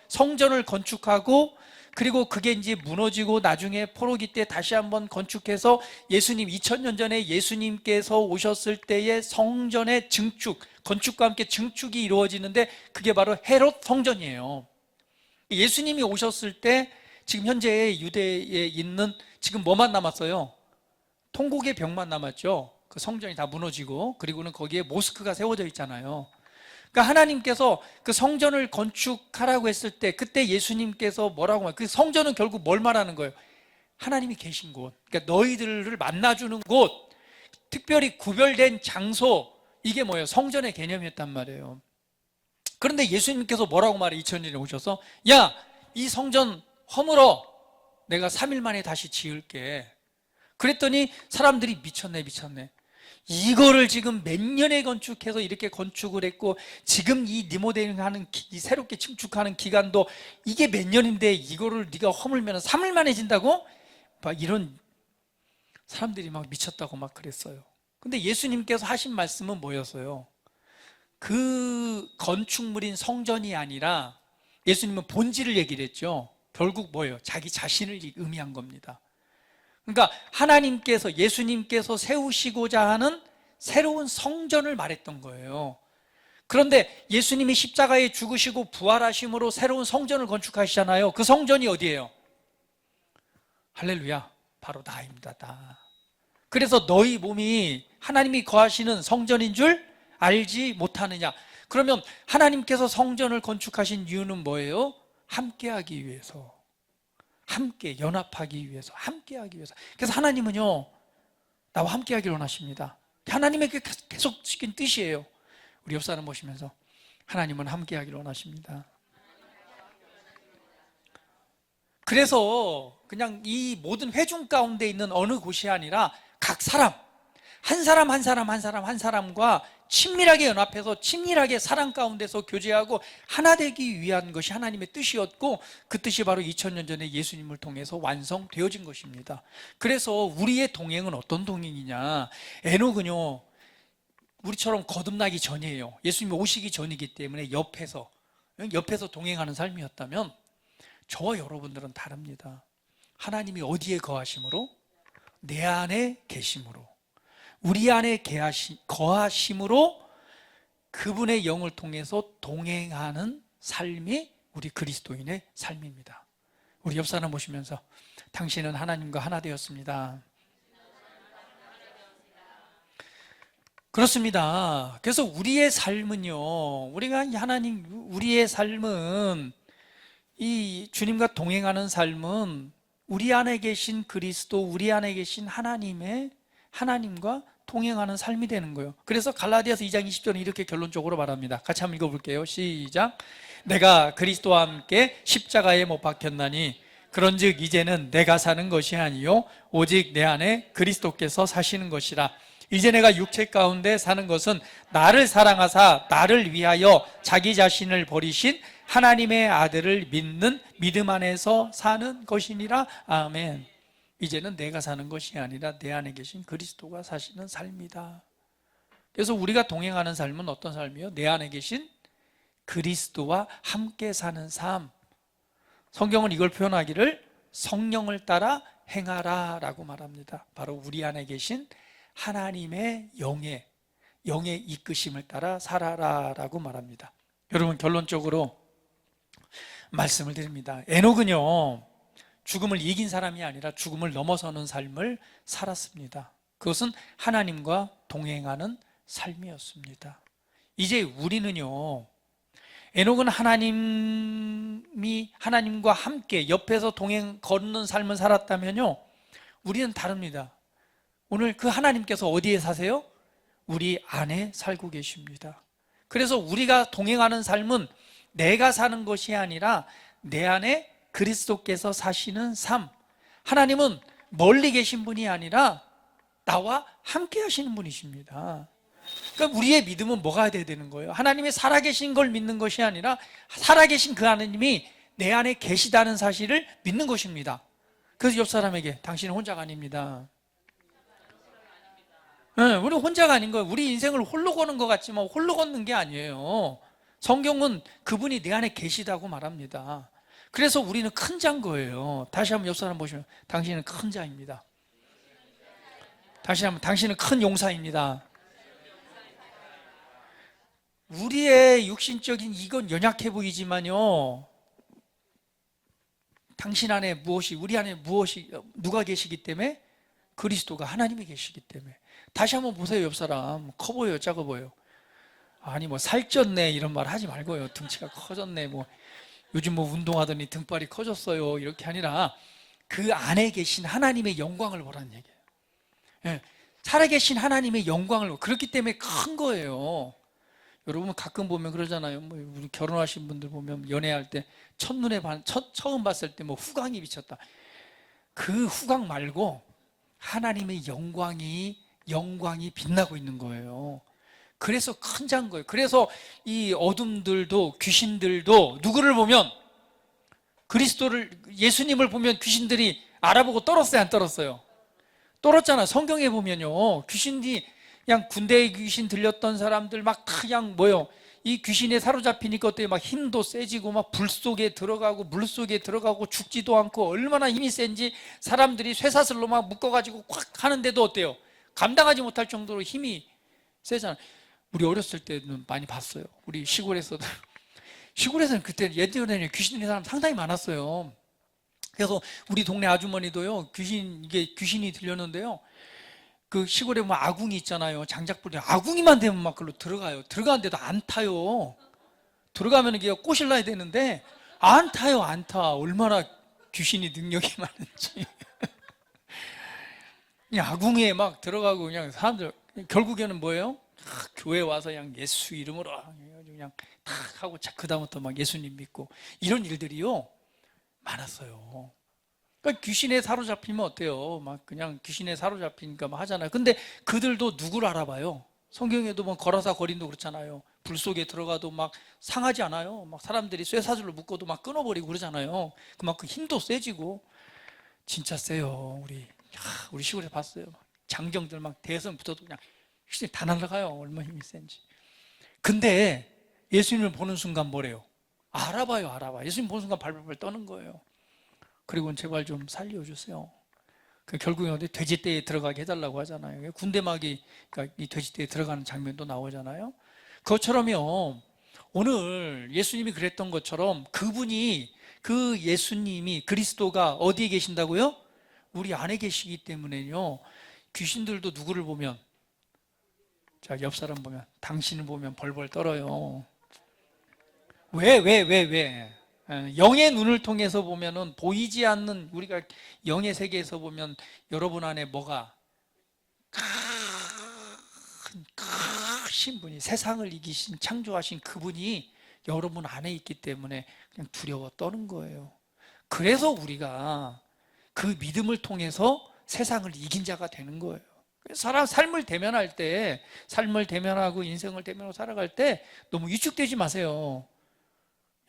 성전을 건축하고, 그리고 그게 이제 무너지고 나중에 포로기 때 다시 한번 건축해서 예수님 2000년 전에 예수님께서 오셨을 때의 성전의 증축, 건축과 함께 증축이 이루어지는데 그게 바로 헤롯 성전이에요. 예수님이 오셨을 때 지금 현재 유대에 있는 지금 뭐만 남았어요? 통곡의 벽만 남았죠. 그 성전이 다 무너지고, 그리고는 거기에 모스크가 세워져 있잖아요. 그러니까 하나님께서 그 성전을 건축하라고 했을 때 그때 예수님께서 뭐라고 말해요? 그 성전은 결국 뭘 말하는 거예요? 하나님이 계신 곳, 그러니까 너희들을 만나주는 곳, 특별히 구별된 장소, 이게 뭐예요? 성전의 개념이었단 말이에요. 그런데 예수님께서 뭐라고 말해요? 2000년에 오셔서 야, 이 성전 허물어, 내가 3일 만에 다시 지을게. 그랬더니 사람들이 미쳤네. 이거를 지금 몇 년에 건축해서 이렇게 건축을 했고, 지금 이 리모델링 하는 이 새롭게 증축하는 기간도 이게 몇 년인데 이거를 네가 허물면 3일 만에 진다고? 막 이런 사람들이 막 미쳤다고 막 그랬어요. 근데 예수님께서 하신 말씀은 뭐였어요? 그 건축물인 성전이 아니라 예수님은 본질을 얘기를 했죠. 결국 뭐예요? 자기 자신을 의미한 겁니다. 그러니까 하나님께서, 예수님께서 세우시고자 하는 새로운 성전을 말했던 거예요. 그런데 예수님이 십자가에 죽으시고 부활하심으로 새로운 성전을 건축하시잖아요. 그 성전이 어디예요? 할렐루야, 바로 나입니다. 나. 그래서 너희 몸이 하나님이 거하시는 성전인 줄 알지 못하느냐. 그러면 하나님께서 성전을 건축하신 이유는 뭐예요? 함께하기 위해서, 함께 연합하기 위해서, 함께하기 위해서. 그래서 하나님은요, 나와 함께하기를 원하십니다. 하나님의 계속 시킨 뜻이에요. 우리 옆 사람 보시면서 하나님은 함께하기를 원하십니다. 그래서 그냥 이 모든 회중 가운데 있는 어느 곳이 아니라 각 사람, 한 사람과 친밀하게 연합해서 친밀하게 사랑 가운데서 교제하고 하나 되기 위한 것이 하나님의 뜻이었고, 그 뜻이 바로 2000년 전에 예수님을 통해서 완성되어진 것입니다. 그래서 우리의 동행은 어떤 동행이냐? 에녹은요, 우리처럼 거듭나기 전이에요. 예수님이 오시기 전이기 때문에 옆에서 동행하는 삶이었다면, 저와 여러분들은 다릅니다. 하나님이 어디에 거하심으로? 내 안에 계심으로, 우리 안에 거하심으로 그분의 영을 통해서 동행하는 삶이 우리 그리스도인의 삶입니다. 우리 옆 사람 보시면서 당신은 하나님과 하나 되었습니다. 그렇습니다. 그래서 우리의 삶은요, 우리의 삶은, 이 주님과 동행하는 삶은 우리 안에 계신 그리스도, 우리 안에 계신 하나님과 동행하는 삶이 되는 거예요. 그래서 갈라디아서 2장 20절은 이렇게 결론적으로 말합니다. 같이 한번 읽어볼게요. 시작. 내가 그리스도와 함께 십자가에 못 박혔나니 그런즉 이제는 내가 사는 것이 아니요 오직 내 안에 그리스도께서 사시는 것이라. 이제 내가 육체 가운데 사는 것은 나를 사랑하사 나를 위하여 자기 자신을 버리신 하나님의 아들을 믿는 믿음 안에서 사는 것이니라. 아멘. 이제는 내가 사는 것이 아니라 내 안에 계신 그리스도가 사시는 삶이다. 그래서 우리가 동행하는 삶은 어떤 삶이에요? 내 안에 계신 그리스도와 함께 사는 삶. 성경은 이걸 표현하기를 성령을 따라 행하라 라고 말합니다. 바로 우리 안에 계신 하나님의 영의 이끄심을 따라 살아라 라고 말합니다. 여러분, 결론적으로 말씀을 드립니다. 에녹은요, 죽음을 이긴 사람이 아니라 죽음을 넘어서는 삶을 살았습니다. 그것은 하나님과 동행하는 삶이었습니다. 이제 우리는요, 에녹은 하나님과 함께 옆에서 걷는 삶을 살았다면요, 우리는 다릅니다. 오늘 그 하나님께서 어디에 사세요? 우리 안에 살고 계십니다. 그래서 우리가 동행하는 삶은 내가 사는 것이 아니라 내 안에 그리스도께서 사시는 삶. 하나님은 멀리 계신 분이 아니라 나와 함께 하시는 분이십니다. 그러니까 우리의 믿음은 뭐가 돼야 되는 거예요? 하나님이 살아계신 걸 믿는 것이 아니라 살아계신 그 하나님이 내 안에 계시다는 사실을 믿는 것입니다. 그래서 옆 사람에게 당신은 혼자가 아닙니다. 네, 우리 혼자가 아닌 거예요. 우리 인생을 홀로 거는 것 같지만 홀로 걷는 게 아니에요. 성경은 그분이 내 안에 계시다고 말합니다. 그래서 우리는 큰 자인 거예요. 다시 한번 옆 사람 보시면 당신은 큰 자입니다. 다시 한번 당신은 큰 용사입니다. 우리의 육신적인 이건 연약해 보이지만요, 당신 안에 우리 안에 누가 계시기 때문에? 그리스도가, 하나님이 계시기 때문에. 다시 한번 보세요. 옆 사람 커 보여요, 작아 보여요? 아니 뭐 살쪘네 이런 말 하지 말고요. 등치가 커졌네, 뭐 요즘 뭐 운동하더니 등발이 커졌어요, 이렇게 아니라 그 안에 계신 하나님의 영광을 보라는 얘기예요. 예, 살아계신 하나님의 영광을, 그렇기 때문에 큰 거예요. 여러분 가끔 보면 그러잖아요. 뭐 우리 결혼하신 분들 보면 연애할 때 처음 봤을 때 뭐 후광이 비쳤다. 그 후광 말고 하나님의 영광이 빛나고 있는 거예요. 그래서 큰 자인 거예요. 그래서 이 어둠들도, 귀신들도 누구를 보면, 예수님을 보면 귀신들이 알아보고 떨었어요, 안 떨었어요? 떨었잖아. 성경에 보면요, 귀신이 그냥 군대에 귀신 들렸던 사람들 막 그냥 이 귀신에 사로잡히니까 어때요? 막 힘도 세지고 막 불 속에 들어가고 물 속에 들어가고 죽지도 않고 얼마나 힘이 센지 사람들이 쇠사슬로 막 묶어가지고 콱 하는데도 어때요? 감당하지 못할 정도로 힘이 세잖아요. 우리 어렸을 때는 많이 봤어요. 우리 시골에서는 그때 예전에는 귀신 들린 사람 상당히 많았어요. 그래서 우리 동네 아주머니도요, 귀신이 들렸는데요, 그 시골에 보면 아궁이 있잖아요. 장작불이. 아궁이만 되면 막 그걸로 들어가요. 들어가는데도 안 타요. 들어가면 이게 꼬실라야 되는데 안 타요, 안 타. 얼마나 귀신이 능력이 많은지. 아궁이에 막 들어가고 그냥 사람들, 결국에는 뭐예요? 교회 와서 그냥 예수 이름으로 그냥 탁 하고 그 다음부터 막 예수님 믿고 이런 일들이요 많았어요. 그러니까 귀신에 사로잡히면 어때요? 막 그냥 귀신에 사로잡히니까 막 하잖아요. 근데 그들도 누구를 알아봐요? 성경에도 뭐 거라사 거린도 그렇잖아요. 불 속에 들어가도 막 상하지 않아요. 막 사람들이 쇠사슬로 묶어도 막 끊어버리고 그러잖아요. 그만큼 힘도 세지고. 진짜 세요. 우리 시골에 봤어요. 장정들 막 대선 붙어도 그냥 귀신이 다 날아가요. 얼마나 힘이 센지. 근데 예수님을 보는 순간 뭐래요? 알아봐요, 알아봐. 예수님 보는 순간 발발발 떠는 거예요. 그리고는 제발 좀 살려주세요. 결국에 어디 돼지떼에 들어가게 해달라고 하잖아요. 군대막이 그러니까 이 돼지떼에 들어가는 장면도 나오잖아요. 그것처럼요, 오늘 예수님이 그랬던 것처럼 그분이, 그 예수님이, 그리스도가 어디에 계신다고요? 우리 안에 계시기 때문에요, 귀신들도 누구를 보면, 자, 옆 사람 보면, 당신을 보면 벌벌 떨어요. 왜? 영의 눈을 통해서 보면은, 보이지 않는, 우리가 영의 세계에서 보면 여러분 안에 뭐가 크신 분이, 세상을 이기신, 창조하신 그분이 여러분 안에 있기 때문에 그냥 두려워 떠는 거예요. 그래서 우리가 그 믿음을 통해서 세상을 이긴 자가 되는 거예요. 삶을 대면할 때, 삶을 대면하고 인생을 대면하고 살아갈 때 너무 위축되지 마세요.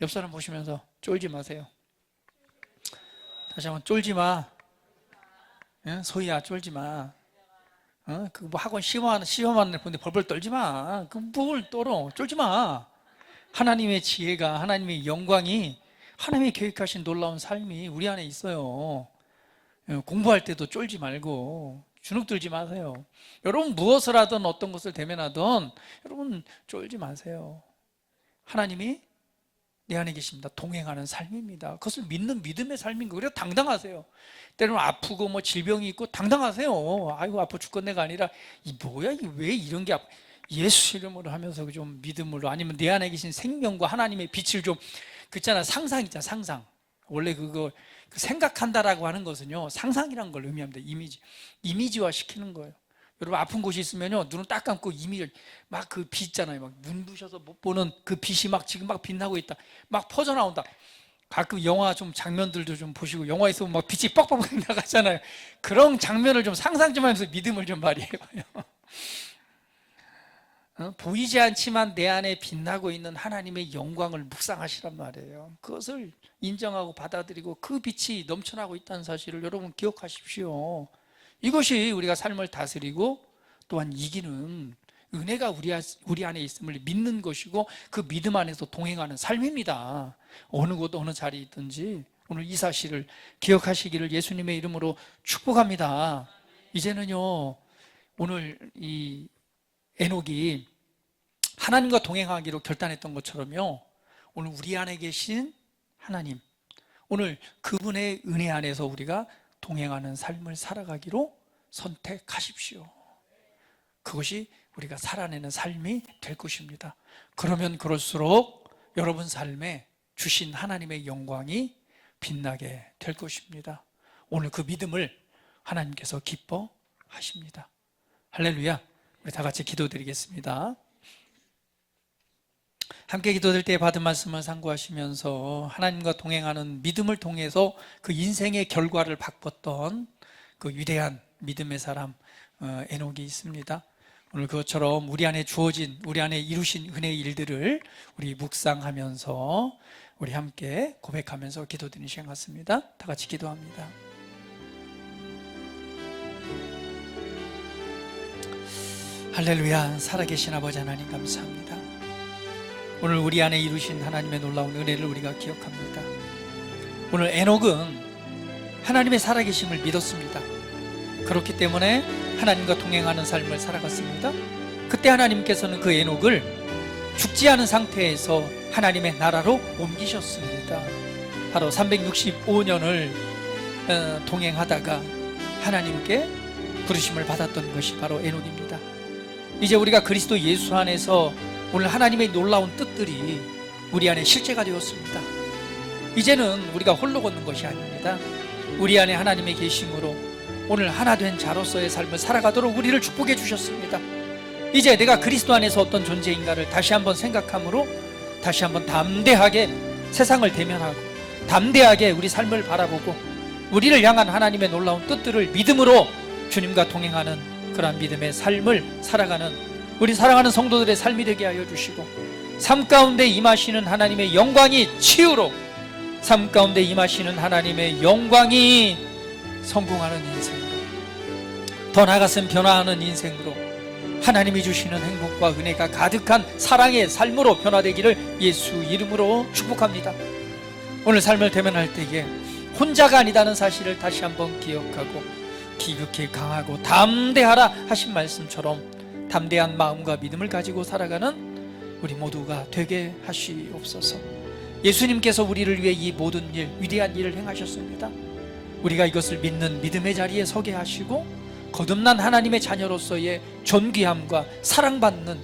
옆 사람 보시면서 쫄지 마세요. 다시 한번, 쫄지 마. 소희야, 쫄지 마. 그 뭐 학원 시험하는 애 보는데 벌벌 떨지 마. 그 뭘 떨어? 쫄지 마. 하나님의 지혜가, 하나님의 영광이, 하나님이 계획하신 놀라운 삶이 우리 안에 있어요. 공부할 때도 쫄지 말고 주눅 들지 마세요. 여러분 무엇을 하든 어떤 것을 대면하든 여러분 쫄지 마세요. 하나님이 내 안에 계십니다. 동행하는 삶입니다. 그것을 믿는 믿음의 삶인 거예요. 그래서 당당하세요. 때로는 아프고 뭐 질병이 있고 당당하세요. 아이고 아파 죽겠네가 아니라, 이 뭐야, 이 왜 이런 게 예수 이름으로 하면서 좀 믿음으로, 아니면 내 안에 계신 생명과 하나님의 빛을 좀, 그잖아, 상상 있잖아, 상상. 원래 그거 생각한다라고 하는 것은요, 상상이란 걸 의미합니다. 이미지화 시키는 거예요. 여러분 아픈 곳이 있으면요, 눈을 딱 감고 이미지, 막 그 빛 있잖아요. 막 눈부셔서 못 보는 그 빛이 막 지금 막 빛나고 있다, 막 퍼져 나온다. 가끔 영화 좀 장면들도 좀 보시고, 영화에 있으면 막 빛이 뻑뻑 나가잖아요. 그런 장면을 좀 상상 좀 하면서 믿음을 좀 발휘해봐요. 보이지 않지만 내 안에 빛나고 있는 하나님의 영광을 묵상하시란 말이에요. 그것을 인정하고 받아들이고 그 빛이 넘쳐나고 있다는 사실을 여러분 기억하십시오. 이것이 우리가 삶을 다스리고 또한 이기는 은혜가 우리 안에 있음을 믿는 것이고, 그 믿음 안에서 동행하는 삶입니다. 어느 곳 어느 자리에 있든지 오늘 이 사실을 기억하시기를 예수님의 이름으로 축복합니다. 이제는요, 오늘 이 에녹이 하나님과 동행하기로 결단했던 것처럼요, 오늘 우리 안에 계신 하나님, 오늘 그분의 은혜 안에서 우리가 동행하는 삶을 살아가기로 선택하십시오. 그것이 우리가 살아내는 삶이 될 것입니다. 그러면 그럴수록 여러분 삶에 주신 하나님의 영광이 빛나게 될 것입니다. 오늘 그 믿음을 하나님께서 기뻐하십니다. 할렐루야. 우리 다 같이 기도드리겠습니다. 함께 기도될 때 받은 말씀을 상고하시면서 하나님과 동행하는 믿음을 통해서 그 인생의 결과를 바꿨던 그 위대한 믿음의 사람 에녹이 있습니다. 오늘 그것처럼 우리 안에 주어진, 우리 안에 이루신 은혜의 일들을 우리 묵상하면서 우리 함께 고백하면서 기도드리는 시간 같습니다. 다 같이 기도합니다. 할렐루야. 살아계신 아버지 하나님 감사합니다. 오늘 우리 안에 이루신 하나님의 놀라운 은혜를 우리가 기억합니다. 오늘 에녹은 하나님의 살아계심을 믿었습니다. 그렇기 때문에 하나님과 동행하는 삶을 살아갔습니다. 그때 하나님께서는 그 에녹을 죽지 않은 상태에서 하나님의 나라로 옮기셨습니다. 바로 365년을 동행하다가 하나님께 부르심을 받았던 것이 바로 에녹입니다. 이제 우리가 그리스도 예수 안에서 오늘 하나님의 놀라운 뜻들이 우리 안에 실제가 되었습니다. 이제는 우리가 홀로 걷는 것이 아닙니다. 우리 안에 하나님의 계심으로 오늘 하나 된 자로서의 삶을 살아가도록 우리를 축복해 주셨습니다. 이제 내가 그리스도 안에서 어떤 존재인가를 다시 한번 생각함으로 다시 한번 담대하게 세상을 대면하고 담대하게 우리 삶을 바라보고 우리를 향한 하나님의 놀라운 뜻들을 믿음으로 주님과 동행하는 그러한 믿음의 삶을 살아가는 우리 사랑하는 성도들의 삶이 되게 하여 주시고, 삶 가운데 임하시는 하나님의 영광이 치유로, 삶 가운데 임하시는 하나님의 영광이 성공하는 인생으로, 더 나아가서는 변화하는 인생으로 하나님이 주시는 행복과 은혜가 가득한 사랑의 삶으로 변화되기를 예수 이름으로 축복합니다. 오늘 삶을 대면할 때에 혼자가 아니다는 사실을 다시 한번 기억하고 기극히 강하고 담대하라 하신 말씀처럼 담대한 마음과 믿음을 가지고 살아가는 우리 모두가 되게 하시옵소서. 예수님께서 우리를 위해 이 모든 일, 위대한 일을 행하셨습니다. 우리가 이것을 믿는 믿음의 자리에 서게 하시고 거듭난 하나님의 자녀로서의 존귀함과 사랑받는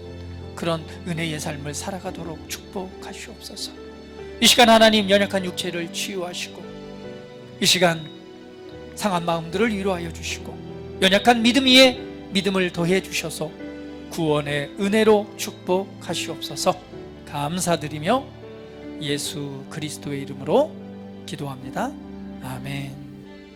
그런 은혜의 삶을 살아가도록 축복하시옵소서. 이 시간 하나님, 연약한 육체를 치유하시고 이 시간 상한 마음들을 위로하여 주시고 연약한 믿음 위에 믿음을 더해 주셔서 구원의 은혜로 축복하시옵소서. 감사드리며 예수 그리스도의 이름으로 기도합니다. 아멘.